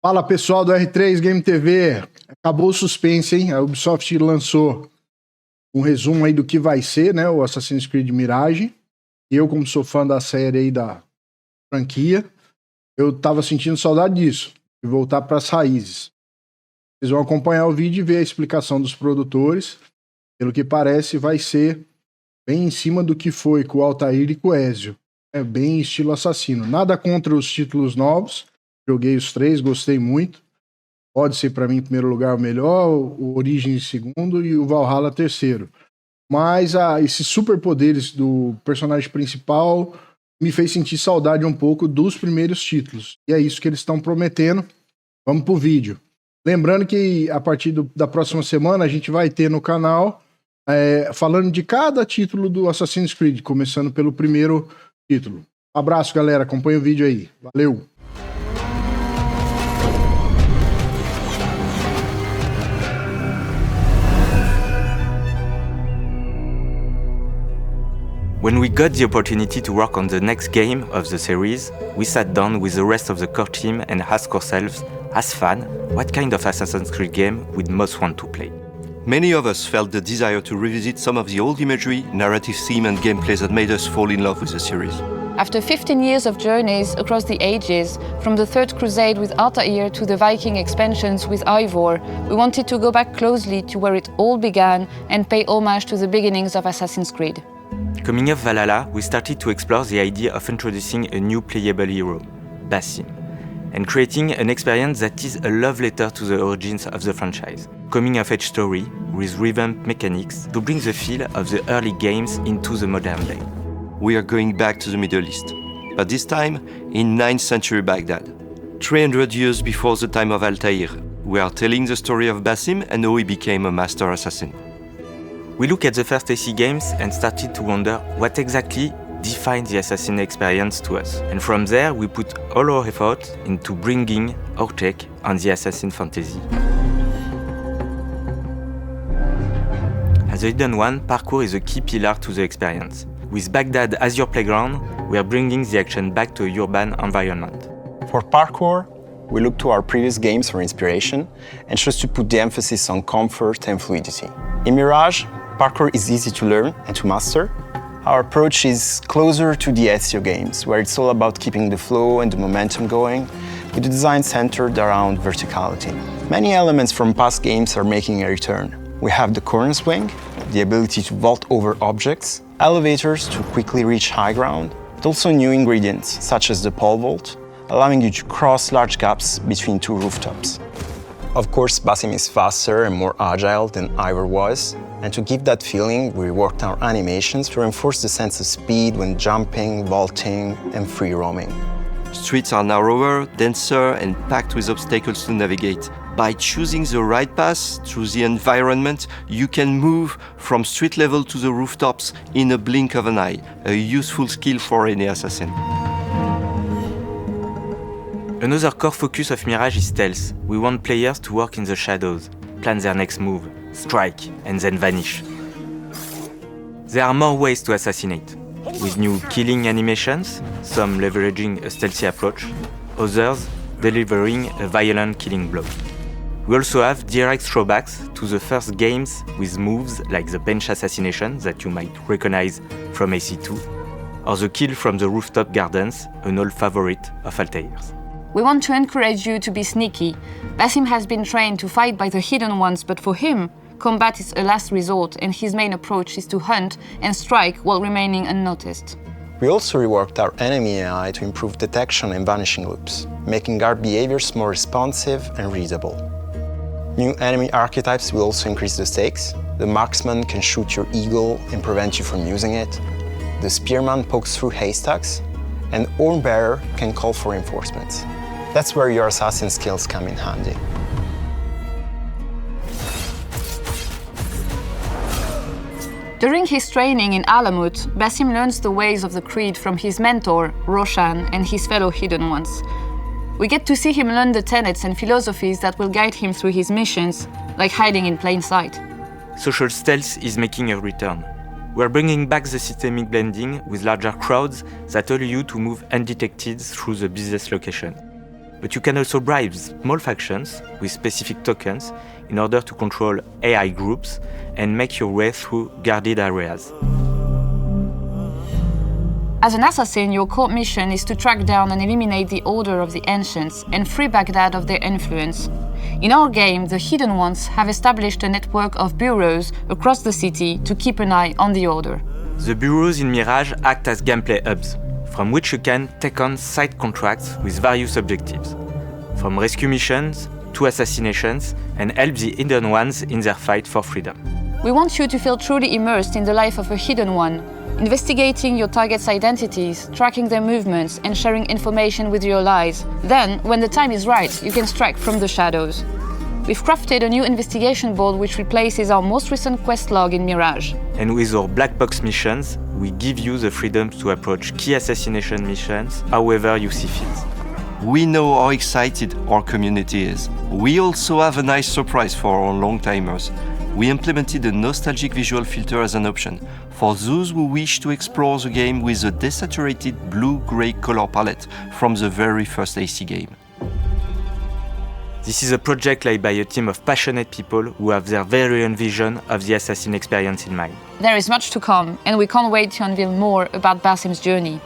Fala pessoal do R3 Game TV, acabou o suspense, hein? A Ubisoft lançou um resumo aí do que vai ser, né, o Assassin's Creed Mirage. Eu, como sou fã da série aí, da franquia, eu tava sentindo saudade disso, de voltar para as raízes. Vocês vão acompanhar o vídeo e ver a explicação dos produtores. Pelo que parece, vai ser bem em cima do que foi com o Altair e com o Ezio. É bem estilo assassino. Nada contra os títulos novos. Joguei os 3, gostei muito. Pode ser para mim, em primeiro lugar, o melhor, o Origins em segundo e o Valhalla terceiro. Mas esses superpoderes do personagem principal me fez sentir saudade um pouco dos primeiros títulos. E é isso que eles estão prometendo. Vamos pro vídeo. Lembrando que a partir da próxima semana a gente vai ter no canal falando de cada título do Assassin's Creed, começando pelo primeiro título. Um abraço, galera. Acompanha o vídeo aí. Valeu! When we got the opportunity to work on the next game of the series, we sat down with the rest of the core team and asked ourselves, as fans, what kind of Assassin's Creed game we'd most want to play. Many of us felt the desire to revisit some of the old imagery, narrative theme and gameplay that made us fall in love with the series. After 15 years of journeys across the ages, from the Third Crusade with Altair to the Viking expansions with Eivor, we wanted to go back closely to where it all began and pay homage to the beginnings of Assassin's Creed. Coming off Valhalla, we started to explore the idea of introducing a new playable hero, Basim, and creating an experience that is a love letter to the origins of the franchise. Coming-of-age story with revamped mechanics to bring the feel of the early games into the modern day. We are going back to the Middle East, but this time in 9th century Baghdad. 300 years before the time of Altair, we are telling the story of Basim and how he became a master assassin. We looked at the first AC games and started to wonder what exactly defined the assassin experience to us. And from there, we put all our effort into bringing our take on the assassin fantasy. As a Hidden One, parkour is a key pillar to the experience. With Baghdad as your playground, we are bringing the action back to a urban environment. For parkour, we look to our previous games for inspiration and chose to put the emphasis on comfort and fluidity. In Mirage, parkour is easy to learn and to master. Our approach is closer to the Ezio games, where it's all about keeping the flow and the momentum going, with the design centered around verticality. Many elements from past games are making a return. We have the corner swing, the ability to vault over objects, elevators to quickly reach high ground, but also new ingredients, such as the pole vault, allowing you to cross large gaps between two rooftops. Of course, Basim is faster and more agile than Eivor was, and to give that feeling, we reworked our animations to reinforce the sense of speed when jumping, vaulting, and free roaming. Streets are narrower, denser, and packed with obstacles to navigate. By choosing the right path through the environment, you can move from street level to the rooftops in a blink of an eye, a useful skill for any assassin. Another core focus of Mirage is stealth. We want players to work in the shadows, plan their next move, strike, and then vanish. There are more ways to assassinate, with new killing animations, some leveraging a stealthy approach, others delivering a violent killing blow. We also have direct throwbacks to the first games with moves like the bench assassination that you might recognize from AC2, or the kill from the rooftop gardens, an old favorite of Altair's. We want to encourage you to be sneaky. Basim has been trained to fight by the Hidden Ones, but for him, combat is a last resort, and his main approach is to hunt and strike while remaining unnoticed. We also reworked our enemy AI to improve detection and vanishing loops, making our behaviors more responsive and readable. New enemy archetypes will also increase the stakes. The marksman can shoot your eagle and prevent you from using it. The spearman pokes through haystacks, and Hornbearer can call for reinforcements. That's where your assassin skills come in handy. During his training in Alamut, Basim learns the ways of the Creed from his mentor, Roshan, and his fellow Hidden Ones. We get to see him learn the tenets and philosophies that will guide him through his missions, like hiding in plain sight. Social stealth is making a return. We're bringing back the systemic blending with larger crowds that allow you to move undetected through the business location. but you can also bribe small factions with specific tokens in order to control AI groups and make your way through guarded areas. As an assassin, your core mission is to track down and eliminate the Order of the Ancients and free Baghdad of their influence. In our game, the Hidden Ones have established a network of bureaus across the city to keep an eye on the Order. The bureaus in Mirage act as gameplay hubs, from which you can take on side contracts with various objectives, from rescue missions to assassinations, and help the Hidden Ones in their fight for freedom. We want you to feel truly immersed in the life of a Hidden One, investigating your target's identities, tracking their movements, and sharing information with your allies. Then, when the time is right, you can strike from the shadows. We've crafted a new investigation board which replaces our most recent quest log in Mirage. And with our black box missions, we give you the freedom to approach key assassination missions however you see fit. We know how excited our community is. We also have a nice surprise for our long-timers. We implemented a nostalgic visual filter as an option for those who wish to explore the game with a desaturated blue-gray color palette from the very first AC game. This is a project led by a team of passionate people who have their very own vision of the assassin experience in mind. There is much to come, and we can't wait to unveil more about Basim's journey.